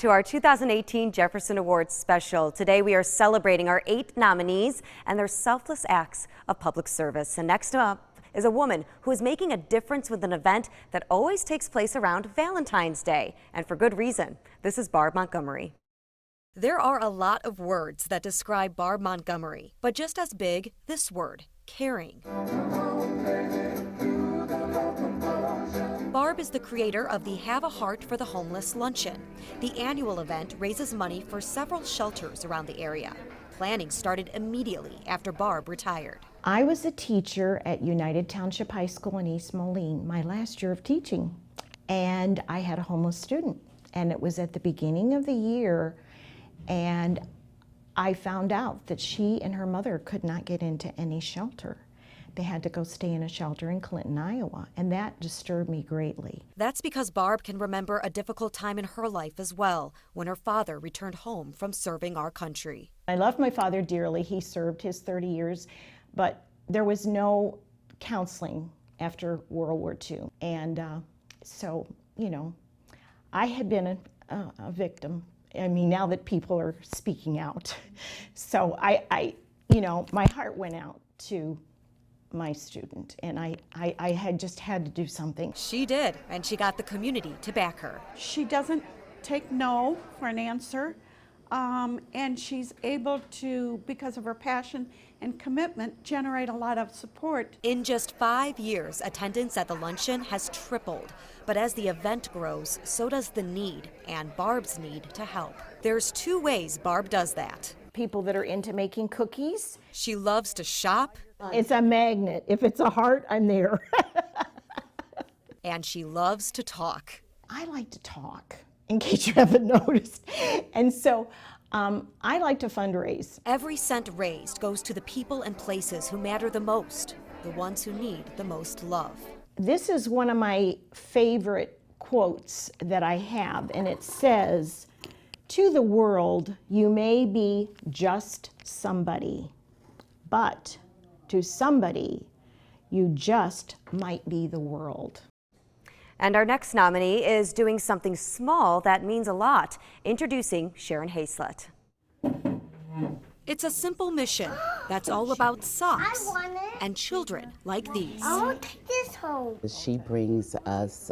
To our 2018 Jefferson Awards special. Today we are celebrating our 8 nominees and their selfless acts of public service. And next up is a woman who is making a difference with an event that always takes place around Valentine's Day, and for good reason. This is Barb Montgomery. There are a lot of words that describe Barb Montgomery, but just as big, this word, caring. Barb is the creator of the Have a Heart for the Homeless luncheon. The annual event raises money for several shelters around the area. Planning started immediately after Barb retired. I was a teacher at United Township High School in East Moline, my last year of teaching, and I had a homeless student, and it was at the beginning of the year, and I found out that she and her mother could not get into any shelter. They had to go stay in a shelter in Clinton, Iowa, and that disturbed me greatly. That's because Barb can remember a difficult time in her life as well, when her father returned home from serving our country. I loved my father dearly. He served his 30 years, but there was no counseling after World War II. And so, you know, I had been a victim. I mean, now that people are speaking out. So you know, my heart went out to my student, and I had just had to do something. She did, and she got the community to back her. She doesn't take no for an answer, and she's able to, because of her passion and commitment, generate a lot of support. In just 5 years, attendance at the luncheon has tripled. But as the event grows, so does the need, and Barb's need to help. There's 2 ways Barb does that. People that are into making cookies. She loves to shop. It's a magnet. If it's a heart, I'm there. And she loves to talk. I like to talk, in case you haven't noticed. And so I like to fundraise. Every cent raised goes to the people and places who matter the most, the ones who need the most love. This is one of my favorite quotes that I have, and it says, "To the world, you may be just somebody, but to somebody, you just might be the world." And our next nominee is doing something small that means a lot. Introducing Sharron Haslett. It's a simple mission that's all about socks and children like these. I'll take this home. She brings us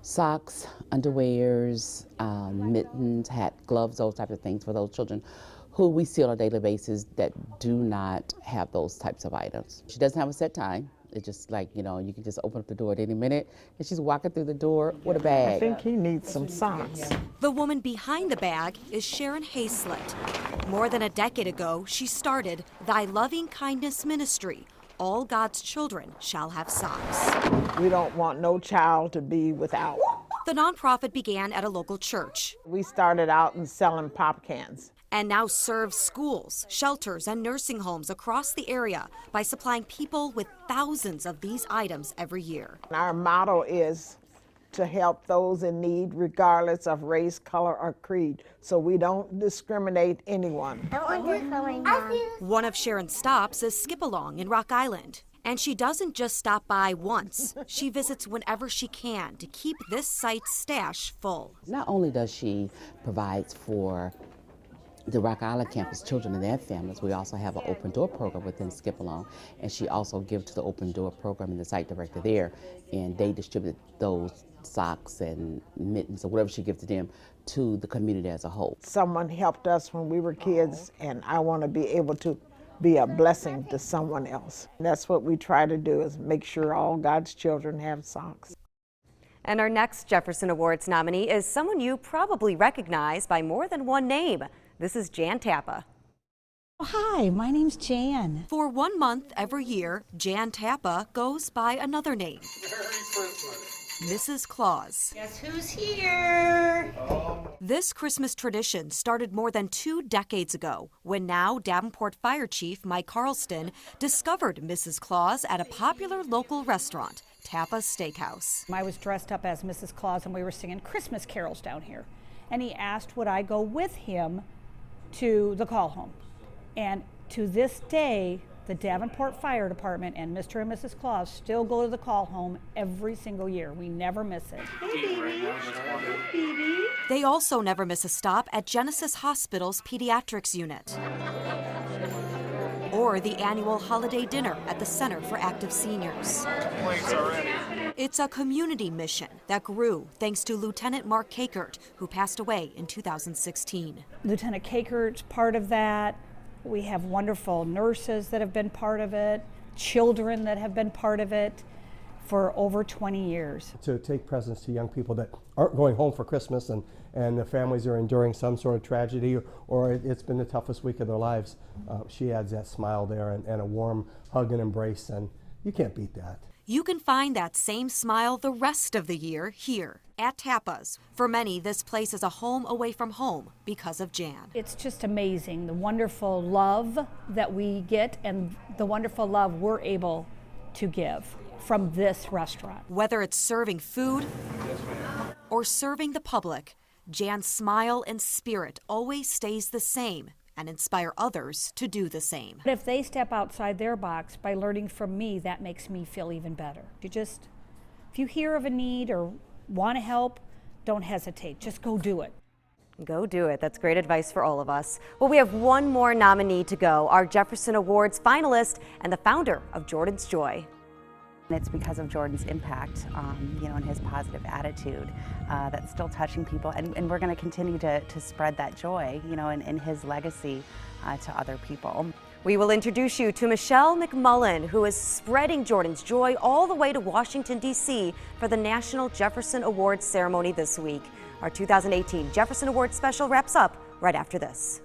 socks, underwears, mittens, hat, gloves, those types of things for those children who we see on a daily basis that do not have those types of items. She doesn't have a set time. It's just like, you know, you can just open up the door at any minute and she's walking through the door with a bag. I think he needs some socks. The woman behind the bag is Sharron Haslett. More than a decade ago, she started Thy Loving Kindness Ministry. All God's children shall have socks. We don't want no child to be without. The nonprofit began at a local church. We started out in selling pop cans. And now serves schools, shelters, and nursing homes across the area by supplying people with thousands of these items every year. Our motto is to help those in need regardless of race, color, or creed. So we don't discriminate anyone. One of Sharron's stops is Skip Along in Rock Island. And she doesn't just stop by once. She visits whenever she can to keep this site's stash full. Not only does she provide for the Rock Island campus children and their families, we also have an open door program within Skip Along, and she also gives to the open door program and the site director there, and they distribute those socks and mittens or whatever she gives to them to the community as a whole. Someone helped us when we were kids, and I want to be able to be a blessing to someone else. And that's what we try to do, is make sure all God's children have socks. And our next Jefferson Awards nominee is someone you probably recognize by more than one name. This is Jan Taba. Hi, my name's Jan. For 1 month every year, Jan Taba goes by another name. Mrs. Claus. Guess who's here? This Christmas tradition started more than 2 decades ago, when now Davenport Fire Chief Mike Carlston discovered Mrs. Claus at a popular local restaurant, Taba Steakhouse. I was dressed up as Mrs. Claus and we were singing Christmas carols down here. And he asked would I go with him to the call home. And to this day, The Davenport Fire Department and Mr. and Mrs. Claus still go to the call home every single year. We never miss it. They also never miss a stop at Genesis Hospital's Pediatrics Unit or the annual holiday dinner at the Center for Active Seniors. It's a community mission that grew thanks to Lieutenant Mark Kakert, who passed away in 2016. Lieutenant Kakert's part of that. We have wonderful nurses that have been part of it, children that have been part of it for over 20 years. To take presents to young people that aren't going home for Christmas and the families are enduring some sort of tragedy or it's been the toughest week of their lives, she adds that smile there and a warm hug and embrace, and you can't beat that. You can find that same smile the rest of the year here at Tapa's. For many, this place is a home away from home because of Jan. It's just amazing, the wonderful love that we get and the wonderful love we're able to give from this restaurant. Whether it's serving food or serving the public, Jan's smile and spirit always stays the same and inspire others to do the same. But if they step outside their box by learning from me, that makes me feel even better. If you hear of a need or want to help, don't hesitate. Just go do it. Go do it. That's great advice for all of us. Well, we have one more nominee to go, our Jefferson Awards finalist and the founder of Jordan's Joy. It's because of Jordan's impact, and his positive attitude that's still touching people. And we're going to continue to spread that joy, and his legacy to other people. We will introduce you to Michelle McMullen, who is spreading Jordan's Joy all the way to Washington, D.C. for the National Jefferson Awards ceremony this week. Our 2018 Jefferson Awards special wraps up right after this.